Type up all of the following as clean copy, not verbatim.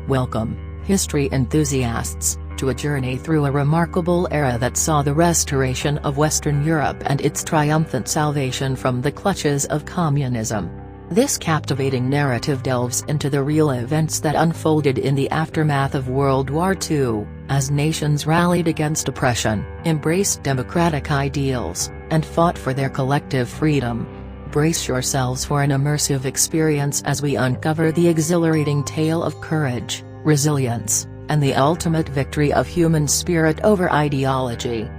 Welcome, history enthusiasts, to a journey through a remarkable era that saw the restoration of Western Europe and its triumphant salvation from the clutches of communism. This captivating narrative delves into the real events that unfolded in the aftermath of World War II, as nations rallied against oppression, embraced democratic ideals, and fought for their collective freedom. Brace yourselves for an immersive experience as we uncover the exhilarating tale of courage, resilience, and the ultimate victory of human spirit over ideology.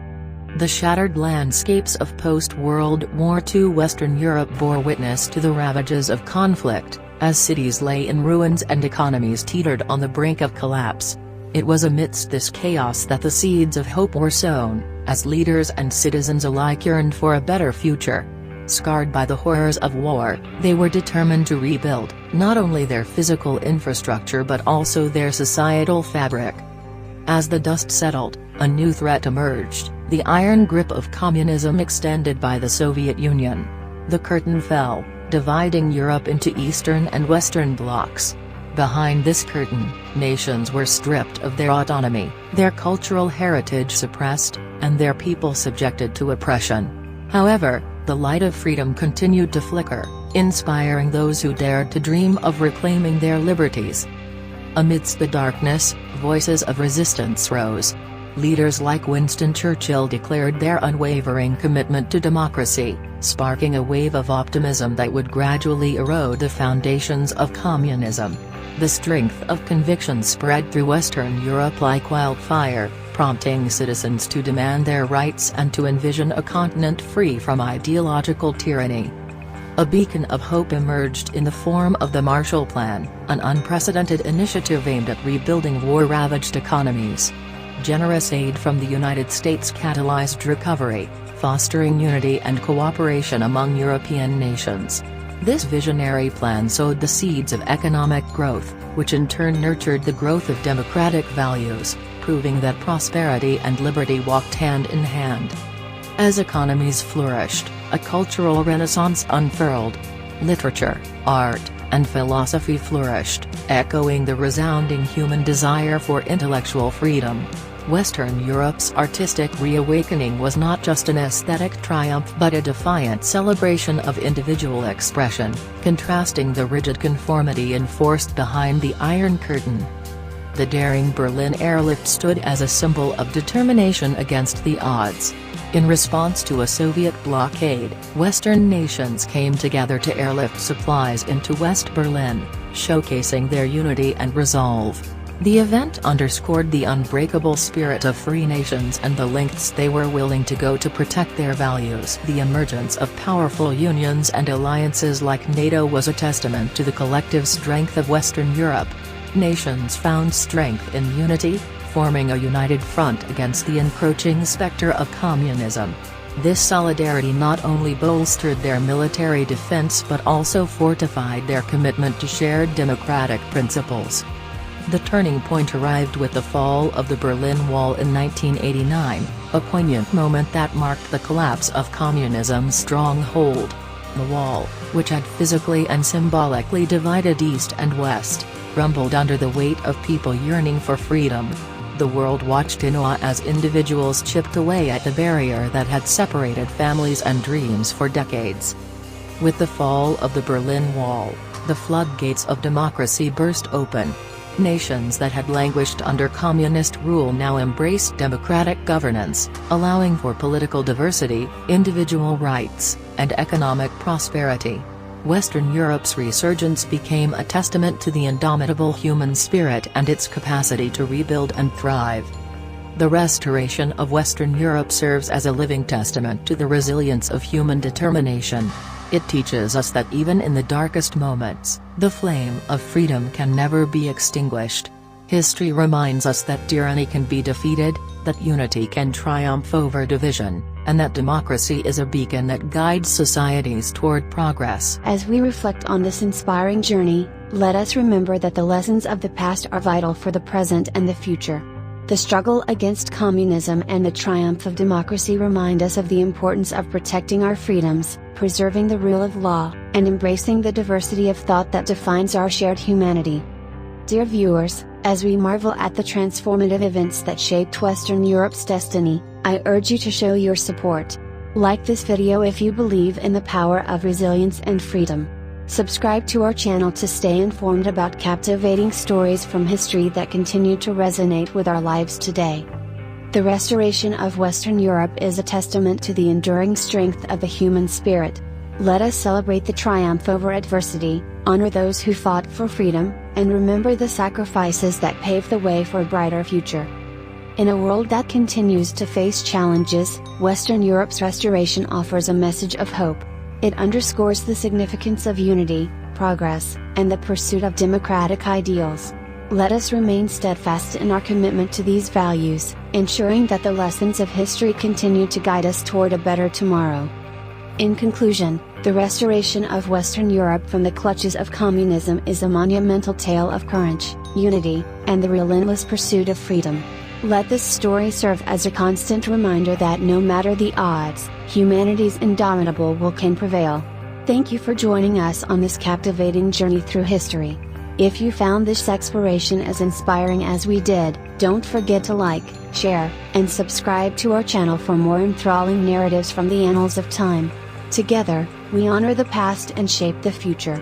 The shattered landscapes of post-World War II Western Europe bore witness to the ravages of conflict, as cities lay in ruins and economies teetered on the brink of collapse. It was amidst this chaos that the seeds of hope were sown, as leaders and citizens alike yearned for a better future. Scarred by the horrors of war, they were determined to rebuild, not only their physical infrastructure but also their societal fabric. As the dust settled, a new threat emerged, the iron grip of communism extended by the Soviet Union. The curtain fell, dividing Europe into Eastern and Western blocs. Behind this curtain, nations were stripped of their autonomy, their cultural heritage suppressed, and their people subjected to oppression. However, the light of freedom continued to flicker, inspiring those who dared to dream of reclaiming their liberties. Amidst the darkness, voices of resistance rose. Leaders like Winston Churchill declared their unwavering commitment to democracy, sparking a wave of optimism that would gradually erode the foundations of communism. The strength of conviction spread through Western Europe like wildfire, prompting citizens to demand their rights and to envision a continent free from ideological tyranny. A beacon of hope emerged in the form of the Marshall Plan, an unprecedented initiative aimed at rebuilding war-ravaged economies. Generous aid from the United States catalyzed recovery, fostering unity and cooperation among European nations. This visionary plan sowed the seeds of economic growth, which in turn nurtured the growth of democratic values, proving that prosperity and liberty walked hand in hand. As economies flourished, a cultural renaissance unfurled. Literature, art, and philosophy flourished, echoing the resounding human desire for intellectual freedom. Western Europe's artistic reawakening was not just an aesthetic triumph but a defiant celebration of individual expression, contrasting the rigid conformity enforced behind the Iron Curtain. The daring Berlin airlift stood as a symbol of determination against the odds. In response to a Soviet blockade, Western nations came together to airlift supplies into West Berlin, showcasing their unity and resolve. The event underscored the unbreakable spirit of free nations and the lengths they were willing to go to protect their values. The emergence of powerful unions and alliances like NATO was a testament to the collective strength of Western Europe. Nations found strength in unity, forming a united front against the encroaching specter of communism. This solidarity not only bolstered their military defense but also fortified their commitment to shared democratic principles. The turning point arrived with the fall of the Berlin Wall in 1989, a poignant moment that marked the collapse of communism's stronghold. The wall, which had physically and symbolically divided East and West, rumbled under the weight of people yearning for freedom. The world watched in awe as individuals chipped away at the barrier that had separated families and dreams for decades. With the fall of the Berlin Wall, the floodgates of democracy burst open. Nations that had languished under communist rule now embraced democratic governance, allowing for political diversity, individual rights, and economic prosperity. Western Europe's resurgence became a testament to the indomitable human spirit and its capacity to rebuild and thrive. The restoration of Western Europe serves as a living testament to the resilience of human determination. It teaches us that even in the darkest moments, the flame of freedom can never be extinguished. History reminds us that tyranny can be defeated, that unity can triumph over division, and that democracy is a beacon that guides societies toward progress. As we reflect on this inspiring journey, let us remember that the lessons of the past are vital for the present and the future. The struggle against communism and the triumph of democracy remind us of the importance of protecting our freedoms, preserving the rule of law, and embracing the diversity of thought that defines our shared humanity. Dear viewers, as we marvel at the transformative events that shaped Western Europe's destiny, I urge you to show your support. Like this video if you believe in the power of resilience and freedom. Subscribe to our channel to stay informed about captivating stories from history that continue to resonate with our lives today. The restoration of Western Europe is a testament to the enduring strength of the human spirit. Let us celebrate the triumph over adversity, honor those who fought for freedom, and remember the sacrifices that paved the way for a brighter future. In a world that continues to face challenges, Western Europe's restoration offers a message of hope. It underscores the significance of unity, progress, and the pursuit of democratic ideals. Let us remain steadfast in our commitment to these values, ensuring that the lessons of history continue to guide us toward a better tomorrow. In conclusion, the restoration of Western Europe from the clutches of communism is a monumental tale of courage, unity, and the relentless pursuit of freedom. Let this story serve as a constant reminder that no matter the odds, humanity's indomitable will can prevail. Thank you for joining us on this captivating journey through history. If you found this exploration as inspiring as we did, don't forget to like, share, and subscribe to our channel for more enthralling narratives from the annals of time. Together, we honor the past and shape the future.